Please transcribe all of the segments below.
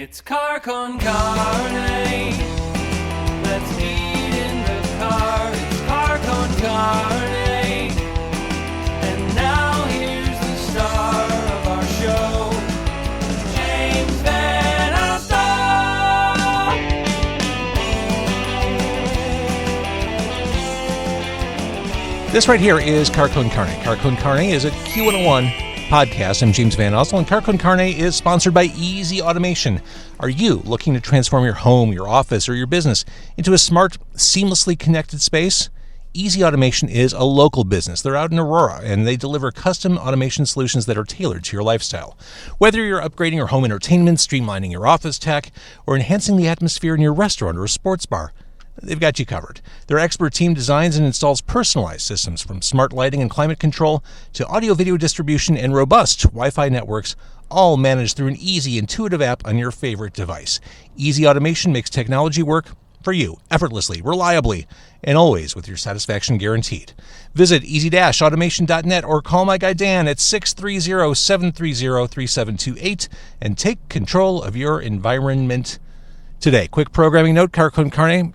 It's car con carne. Let's meet in the car. It's car con carne. And now here's the star of our show, James Van Alstyne. This right here is Car Con Carne. Car Con Carne is a Q101 podcast. I'm James Van Alstyne, and Car Con Carne is sponsored by Easy Automation. Are you looking to transform your home, your office, or your business into a smart, seamlessly connected space? Easy Automation is a local business. They're out in Aurora, and they deliver custom automation solutions that are tailored to your lifestyle. Whether you're upgrading your home entertainment, streamlining your office tech, or enhancing the atmosphere in your restaurant or a sports bar, they've got you covered. Their expert team designs and installs personalized systems from smart lighting and climate control to audio-video distribution and robust Wi-Fi networks, all managed through an easy, intuitive app on your favorite device. Easy Automation makes technology work for you effortlessly, reliably, and always with your satisfaction guaranteed. Visit easy-automation.net or call my guy Dan at 630-730-3728 and take control of your environment today. Quick programming note, Car Con Carne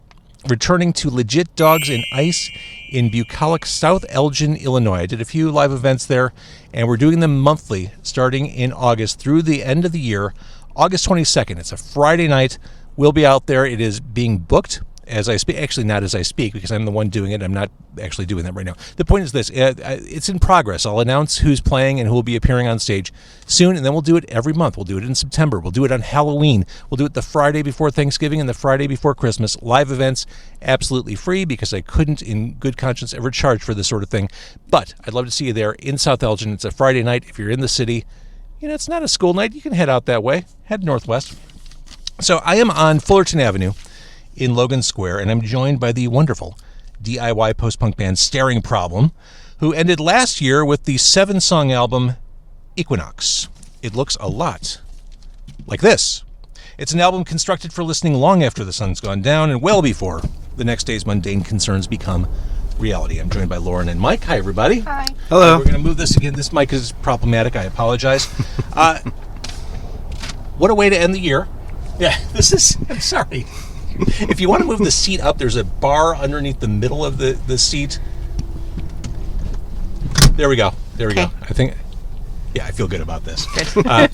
returning to Legit Dogs and Ice in bucolic South Elgin, Illinois. I did a few live events there, and we're doing them monthly starting in August through the end of the year. August 22nd, it's a Friday night. We'll be out there. It is being booked as I speak. Actually, not as I speak, because I'm the one doing it. I'm not actually doing that right now. The point is this. It's in progress. I'll announce who's playing and who will be appearing on stage soon, and then we'll do it every month. We'll do it in September. We'll do it on Halloween. We'll do it the Friday before Thanksgiving and the Friday before Christmas. Live events, absolutely free, because I couldn't, in good conscience, ever charge for this sort of thing. But I'd love to see you there in South Elgin. It's a Friday night. If you're in the city, it's not a school night. You can head out that way. Head northwest. So I am on Fullerton Avenue in Logan Square, and I'm joined by the wonderful DIY post-punk band Staring Problem, who ended last year with the 7-song album Equinox. It looks a lot like this. It's an album constructed for listening long after the sun's gone down and well before the next day's mundane concerns become reality. I'm joined by Lauren and Mike. Hi, everybody. Hi. Hello. We're going to move this again. This mic is problematic. I apologize. What a way to end the year. Yeah, I'm sorry. If you want to move the seat up, there's a bar underneath the middle of the seat. There we go. Okay. I feel good about this. Good.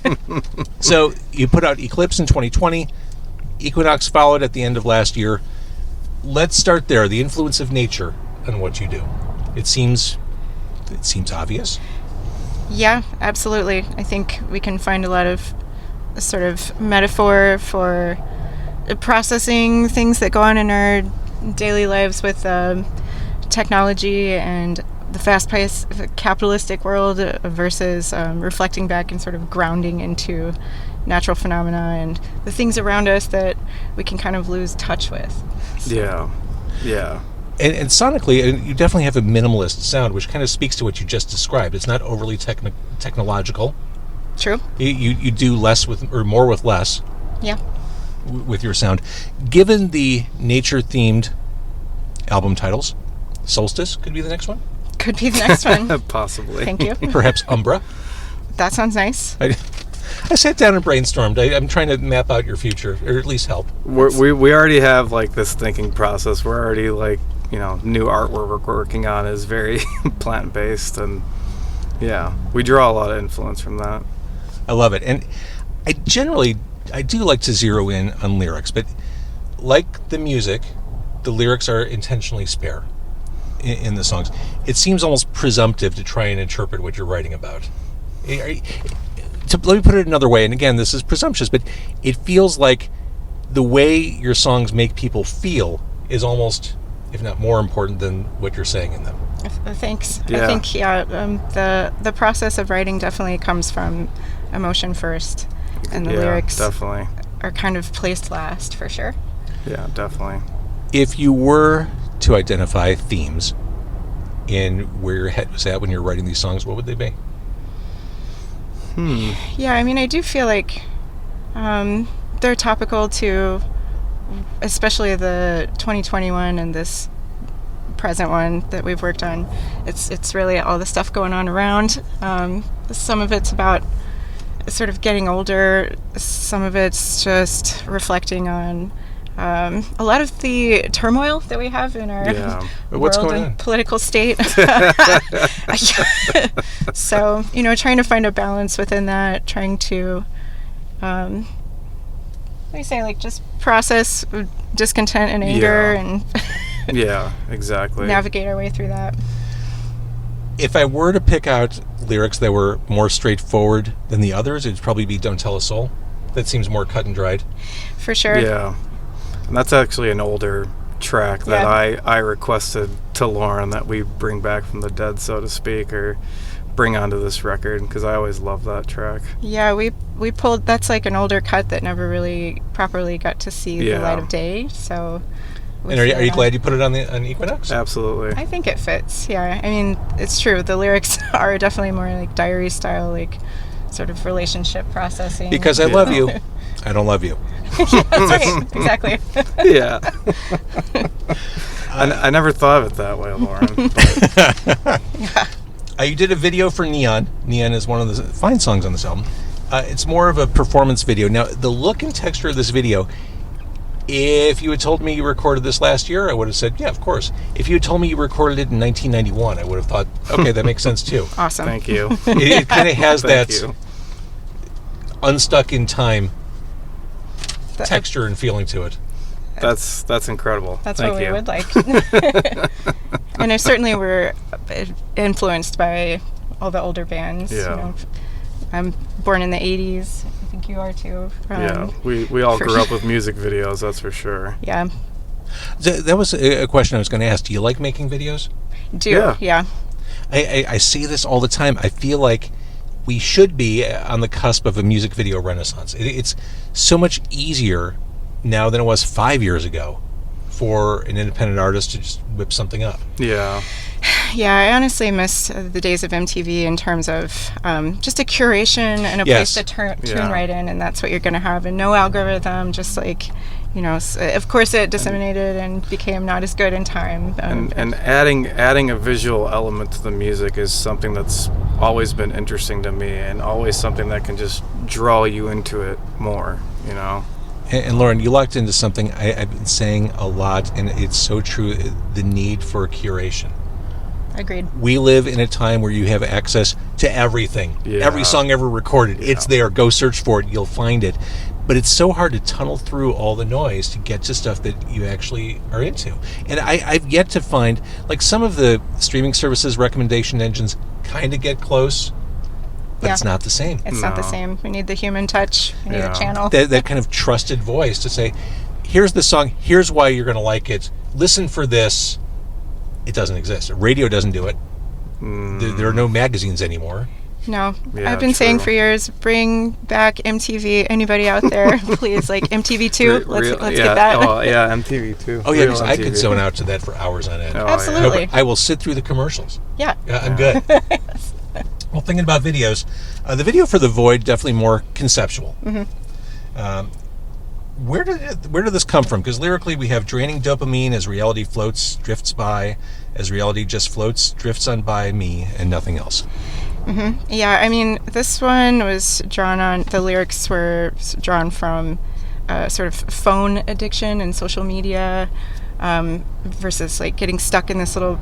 So you put out Eclipse in 2020. Equinox followed at the end of last year. Let's start there. The influence of nature on what you do. It seems obvious. Yeah, absolutely. I think we can find a lot of sort of metaphor for processing things that go on in our daily lives with technology and the fast-paced capitalistic world versus reflecting back and sort of grounding into natural phenomena and the things around us that we can kind of lose touch with. So. Yeah. And sonically, you definitely have a minimalist sound, which kind of speaks to what you just described. It's not overly technological. True. You do less with, or more with less. Yeah. With your sound. Given the nature-themed album titles, Solstice could be the next one? Could be the next one. Possibly. Thank you. Perhaps Umbra? That sounds nice. I sat down and brainstormed. I'm trying to map out your future, or at least help. We already have this thinking process. We're already new art we're working on is very plant-based, and we draw a lot of influence from that. I love it. And I do like to zero in on lyrics, but like the music, the lyrics are intentionally spare in the songs. It seems almost presumptive to try and interpret what you're writing about. Let me put it another way, and again, this is presumptuous, but it feels like the way your songs make people feel is almost, if not more important than what you're saying in them. Thanks. Yeah. I think, the process of writing definitely comes from emotion first, and the lyrics definitely are kind of placed last, for sure. Yeah, definitely. If you were to identify themes in where your head was at when you're writing these songs, what would they be? Yeah, I mean, I do feel like they're topical to especially the 2021 and this present one that we've worked on. It's really all the stuff going on around. Some of it's about sort of getting older, some of it's just reflecting on a lot of the turmoil that we have in our What's world going and on? political state. So, trying to find a balance within that, trying to, what do you say, like just process discontent and anger and Yeah, exactly. navigate our way through that. If I were to pick out lyrics that were more straightforward than the others, it'd probably be Don't Tell a Soul. That seems more cut and dried. For sure. Yeah. And that's actually an older track that I requested to Lauren that we bring back from the dead, so to speak, or bring onto this record, because I always love that track. Yeah, we pulled, that's like an older cut that never really properly got to see the light of day, so... And are you glad you put it on Equinox? Absolutely. I think it fits, yeah. I mean, it's true, the lyrics are definitely more like diary style, like sort of relationship processing. Because I love you, I don't love you. Yeah, that's right, exactly. Yeah. I never thought of it that way, Lauren. You did a video for Neon. Neon is one of the fine songs on this album. It's more of a performance video. Now, the look and texture of this video, if you had told me you recorded this last year, I would have said, yeah, of course. If you had told me you recorded it in 1991, I would have thought, okay, that makes sense too. Awesome. Thank you. It kind of has Thank that you. unstuck in time texture and feeling to it. That's incredible. That's Thank what we you. would like. And I certainly were influenced by all the older bands. Yeah. I'm born in the 80s. I think you are too. Yeah, we all for grew sure. up with music videos, that's for sure. Yeah. That was a question I was going to ask. Do you like making videos? Yeah. I see this all the time. I feel like we should be on the cusp of a music video renaissance. It's so much easier now than it was 5 years ago for an independent artist to just whip something up. Yeah. Yeah, I honestly miss the days of MTV in terms of just a curation and a Yes. place to tune Yeah. right in, and that's what you're going to have, and no algorithm, just like, of course it disseminated and became not as good in time. And adding a visual element to the music is something that's always been interesting to me, and always something that can just draw you into it more, And Lauren, you locked into something I've been saying a lot, and it's so true, the need for curation. Agreed. We live in a time where you have access to everything. Yeah. Every song ever recorded. It's there. Go search for it. You'll find it. But it's so hard to tunnel through all the noise to get to stuff that you actually are into. And I've yet to find, like, some of the streaming services recommendation engines kind of get close, but it's not the same. It's not the No. same. We need the human touch. We need Yeah. a channel. That kind of trusted voice to say, here's the song, here's why you're going to like it, listen for this. It doesn't exist. Radio doesn't do it. There are no magazines anymore. No, Yeah, I've been saying true. for years, bring back MTV. Anybody out there, please, like MTV2. Let's get that. Oh, yeah, MTV too. Oh yeah, Real because I could MTV. zone out to that for hours on end. Oh, Absolutely. No, but I will sit through the commercials. Yeah. I'm good. Well, thinking about videos, the video for The Void, definitely more conceptual. Where did this come from? Because lyrically we have draining dopamine as reality floats, drifts by, as reality just floats, drifts on by me and nothing else. Yeah, I mean, this one was the lyrics were drawn from sort of phone addiction and social media versus like getting stuck in this little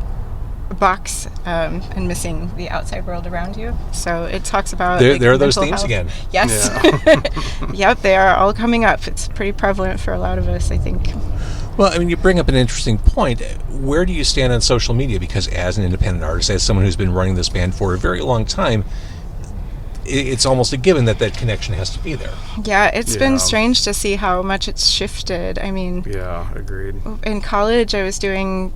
box and missing the outside world around you. So it talks about There are those mental themes health. again. Yes. Yep, they are all coming up. It's pretty prevalent for a lot of us, I think. Well, I mean, you bring up an interesting point. Where do you stand on social media? Because as an independent artist, as someone who's been running this band for a very long time, it's almost a given that connection has to be there. Yeah, it's Yeah. been strange to see how much it's shifted. I mean, Yeah, agreed. in college, I was doing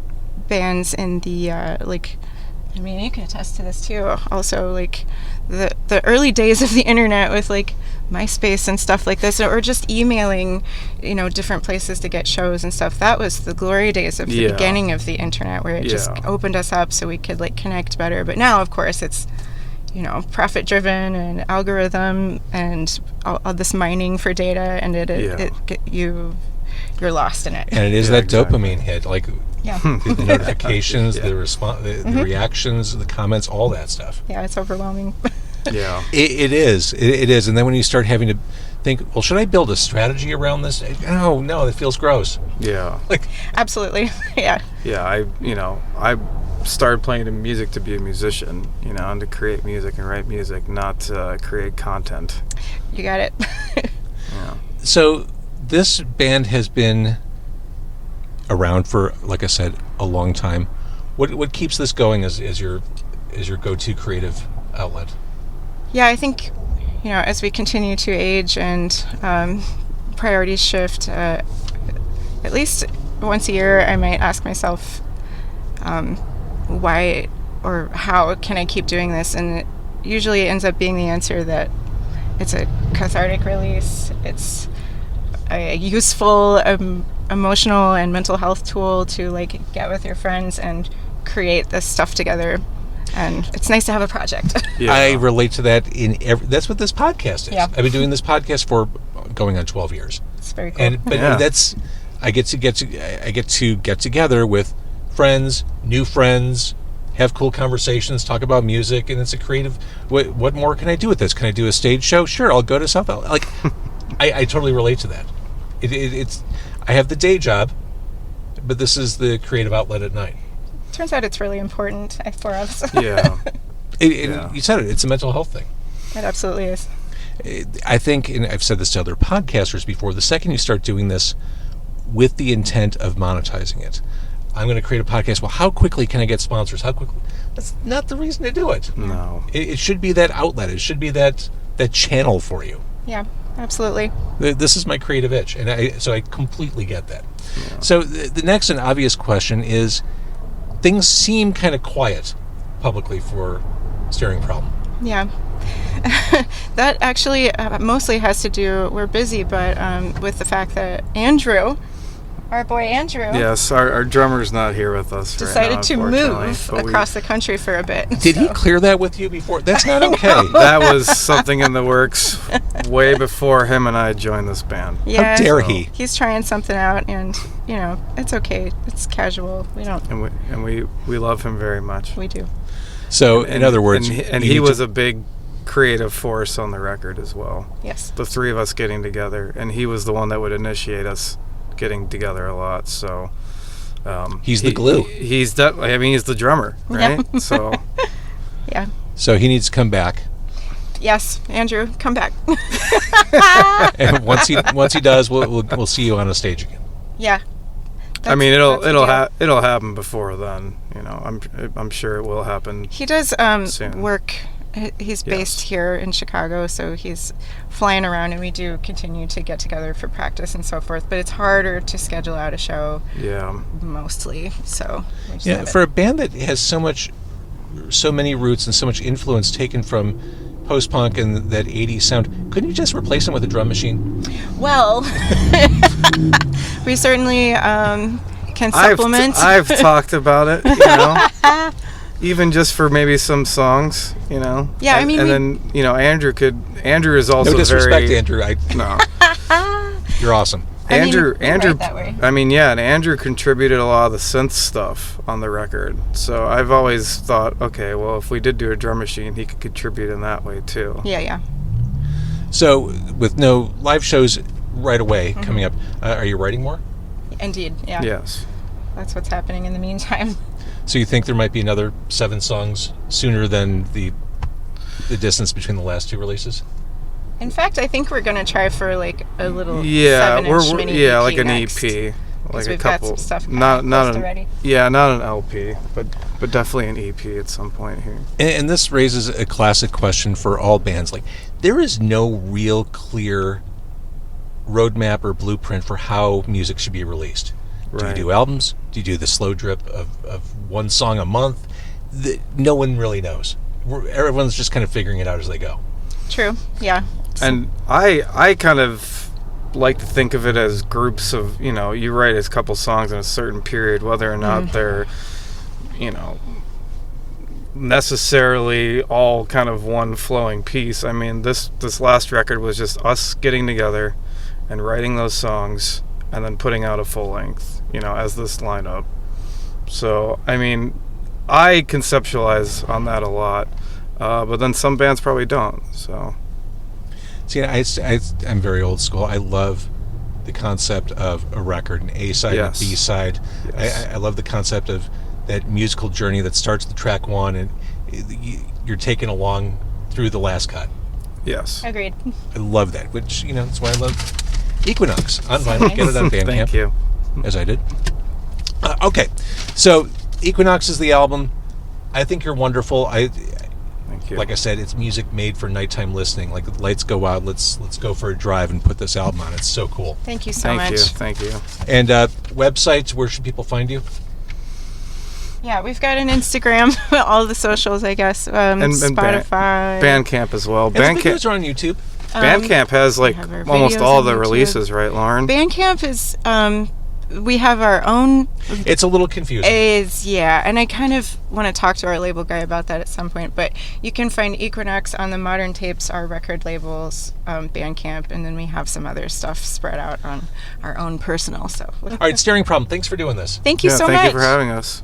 bands in the you can attest to this too. Also, like the early days of the internet with like MySpace and stuff like this, or just emailing, different places to get shows and stuff. That was the glory days of the Yeah. beginning of the internet, where it just Yeah. opened us up so we could like connect better. But now, of course, it's profit driven and algorithm and all this mining for data, and you're lost in it. And it is Yeah, that exactly. dopamine hit, like Yeah. the notifications, Yeah. the response, the reactions, the comments, all that stuff. Yeah, it's overwhelming. Yeah. It is. It is. And then when you start having to think, well, should I build a strategy around this? No, that feels gross. Yeah. Like, Absolutely. Yeah. Yeah, I started playing the music to be a musician, and to create music and write music, not to create content. You got it. Yeah. so this band has been around for, like I said, a long time. What keeps this going as your go-to creative outlet? Yeah, I think, as we continue to age and priorities shift, at least once a year, I might ask myself, why or how can I keep doing this? And it usually ends up being the answer that it's a cathartic release. It's a useful emotional and mental health tool to get with your friends and create this stuff together. And it's nice to have a project. Yeah. I relate to that that's what this podcast is. Yeah. I've been doing this podcast for going on 12 years. It's very cool. But I get to get together with friends, new friends, have cool conversations, talk about music, and it's a creative. What more can I do with this? Can I do a stage show? Sure, I'll go to South. I totally relate to that. It's I have the day job, but this is the creative outlet at night. Turns out it's really important for us. Yeah. You said it. It's a mental health thing. It absolutely is. I think, and I've said this to other podcasters before, the second you start doing this with the intent of monetizing it, I'm going to create a podcast. Well, how quickly can I get sponsors? How quickly? That's not the reason to do it. No. It should be that outlet. It should be that channel for you. Yeah, absolutely. This is my creative itch, and so I completely get that. Yeah. So the next and obvious question is, things seem kind of quiet publicly for Staring Problem. Yeah. That actually mostly has to do, we're busy, but with the fact that Andrew, our boy Andrew, Yes, our drummer's not here with us decided right to now, move but across the country for a bit. Did he clear that with you before? That's not okay. That was something in the works way before him and I joined this band. Yeah, How dare he? He's trying something out, and it's okay. It's casual. We don't. And we love him very much. We do. So, in other words, and he was a big creative force on the record as well. Yes. The three of us getting together, and he was the one that would initiate us getting together a lot. So he's the glue. He's the drummer, right? Yeah. So Yeah. So he needs to come back. Yes, Andrew, come back. And once he does, we'll see you on a stage again. Yeah. I mean, that's the deal. it'll happen before then. I'm sure it will happen. He does soon. work. He's based here in Chicago, so he's flying around, and we do continue to get together for practice and so forth. But it's harder to schedule out a show. Yeah. Mostly, so. We just have it. For a band that has so many roots and so much influence taken from post-punk and that 80s sound, couldn't you just replace them with a drum machine? Well, we certainly can supplement. I've talked about it, even just for maybe some songs, Yeah, I mean, and then Andrew is also No disrespect, very Andrew. no. You're awesome. Andrew, you're right that way. and Andrew contributed a lot of the synth stuff on the record. So I've always thought, okay, well, if we did do a drum machine, he could contribute in that way too. Yeah. So, with no live shows right away coming up, are you writing more? Indeed, yeah. Yes. That's what's happening in the meantime. So you think there might be another 7 songs sooner than the distance between the last 2 releases? In fact, I think we're gonna try for a little 7-inch we're mini EP like an next, EP, like a we've couple. got some stuff not close to an ready. not an LP, but definitely an EP at some point here. And this raises a classic question for all bands. Like, there is no real clear roadmap or blueprint for how music should be released. Do you Right. do albums? Do you do the slow drip of one song a month? No one really knows. Everyone's just kind of figuring it out as they go. True. Yeah. And I kind of like to think of it as groups of, you write a couple songs in a certain period, whether or not they're, necessarily all kind of one flowing piece. I mean, this last record was just us getting together and writing those songs and then putting out a full length, as this lineup. So, I mean, I conceptualize on that a lot. But then some bands probably don't. So See, I'm very old school. I love the concept of a record, an A side, Yes. and a B side. Yes. I love the concept of that musical journey that starts with track one and you're taken along through the last cut. yes. Agreed. I love that, which, that's why I love Equinox on vinyl. nice. Get it on Bandcamp. Thank you. As I did. Okay, so Equinox is the album. I think you're wonderful. Thank you. Like I said, it's music made for nighttime listening. Like the lights go out, let's go for a drive and put this album on. It's so cool. Thank you so much. Thank you. And websites, where should people find you? Yeah, we've got an Instagram, all the socials, I guess. And Spotify. Bandcamp as well. And the videos are on YouTube. Bandcamp has like have our almost videos all on the YouTube. releases, right, Lauren? Bandcamp is, we have our own, It's a little confusing. and I kind of want to talk to our label guy about that at some point, but you can find Equinox on the Modern Tapes, our record labels, Bandcamp, and then we have some other stuff spread out on our own personal, so. All right, Staring Problem, thanks for doing this. Thank you so thank much. you for having us.